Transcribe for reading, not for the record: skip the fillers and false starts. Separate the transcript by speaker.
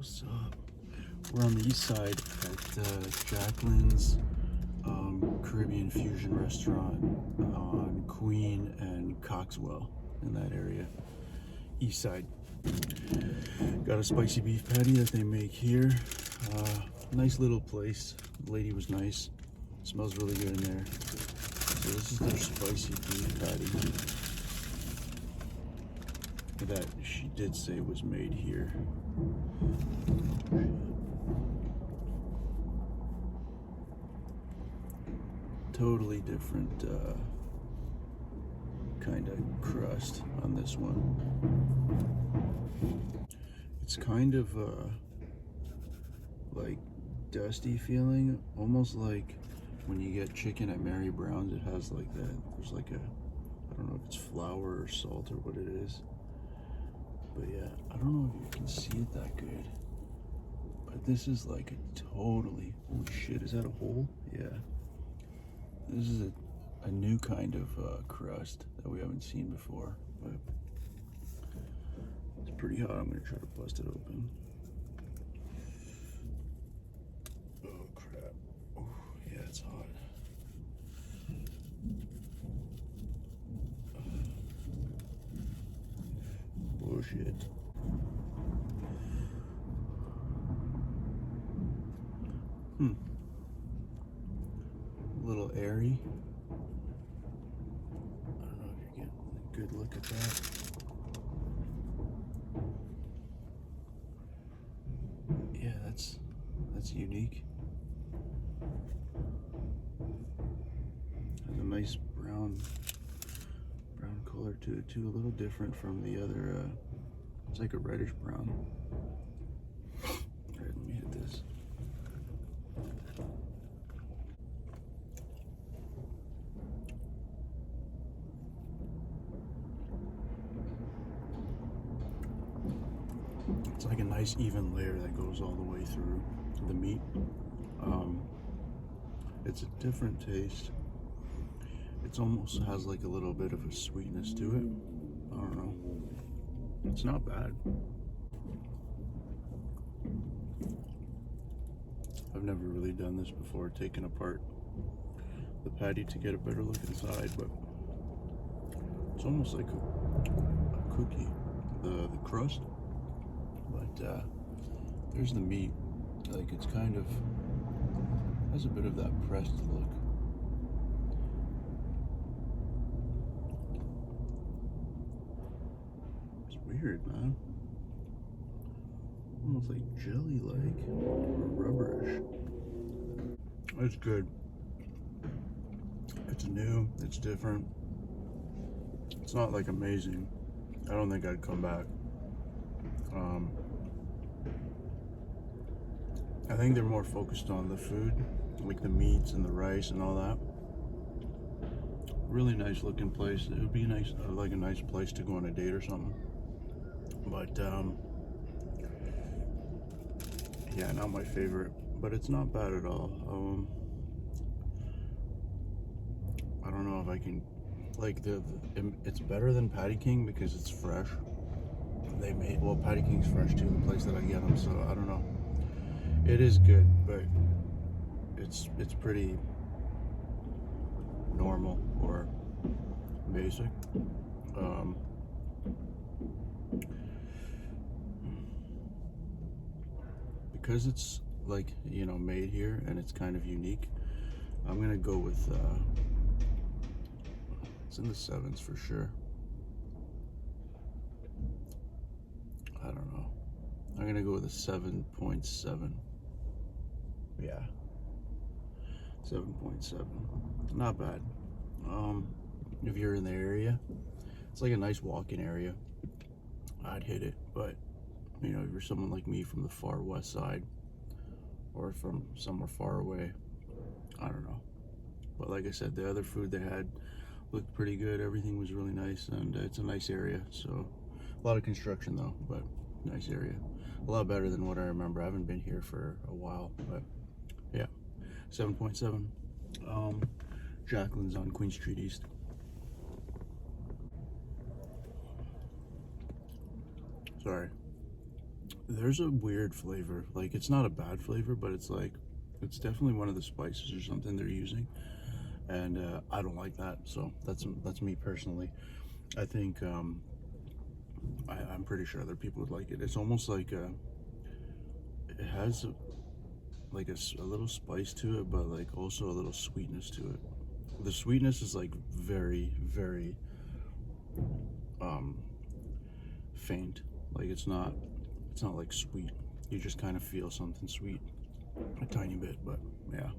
Speaker 1: What's up? We're on the east side at Jaclyn's Caribbean fusion restaurant on Queen and Coxwell, in that area. East side. Got a spicy beef patty that they make here. Nice little place. The lady was nice. Smells really good in there. So this is their spicy beef patty that she did say was made here. Totally different kind of crust on this one. It's kind of like dusty feeling, almost like when you get chicken at Mary Brown's. It has like that. There's like a, I don't know if it's flour or salt or what it is. But yeah, I don't know if you can see it that good. But this is like a totally, holy shit, is that a hole? Yeah. This is a new kind of crust that we haven't seen before. But it's pretty hot. I'm gonna try to bust it open. Oh crap. Oh, yeah, it's hot. Bullshit. A little airy. I don't know if you're getting a good look at that. Yeah, that's unique. Has a nice brown color to it too, a little different from the other. It's like a reddish brown. All right, let me hit this. It's like a nice even layer that goes all the way through the meat. It's a different taste. It almost has like a little bit of a sweetness to it. I don't know. It's not bad. I've never really done this before, taken apart the patty to get a better look inside, but it's almost like a cookie, the crust. But there's the meat. Like, it's kind of has a bit of that pressed look. It's weird, man. Almost like jelly-like or rubberish. It's good. It's new. It's different. It's not like amazing. I don't think I'd come back. I think they're more focused on the food, like the meats and the rice and all that. Really nice looking place. It would be nice, like a nice place to go on a date or something. But yeah, not my favorite, but it's not bad at all. I don't know if I can, like, it's better than Patty King because it's fresh. They made, well, Patty King's fresh too, the place that I get them, so I don't know. It is good, but it's pretty normal or basic. Because it's, like, you know, made here and it's kind of unique, I'm gonna go with it's in the 7s for sure. I don't know. I'm gonna go with a 7.7. Yeah, 7.7. Not bad. If you're in the area, it's like a nice walking area. I'd hit it, but you know, if you're someone like me from the far west side or from somewhere far away, I don't know. But like I said, the other food they had looked pretty good. Everything was really nice, and it's a nice area. So a lot of construction though, but nice area. A lot better than what I remember. I haven't been here for a while, but yeah, 7.7. Jaclyn's on Queen Street East. Sorry. There's a weird flavor. Like, it's not a bad flavor, but it's like, it's definitely one of the spices or something they're using, and I don't like that. So that's me personally. I think I'm pretty sure other people would like it. It's almost like it has like a little spice to it, but like also a little sweetness to it. The sweetness is like very, very um, faint. Like it's not like sweet. You just kind of feel something sweet, a tiny bit, but yeah.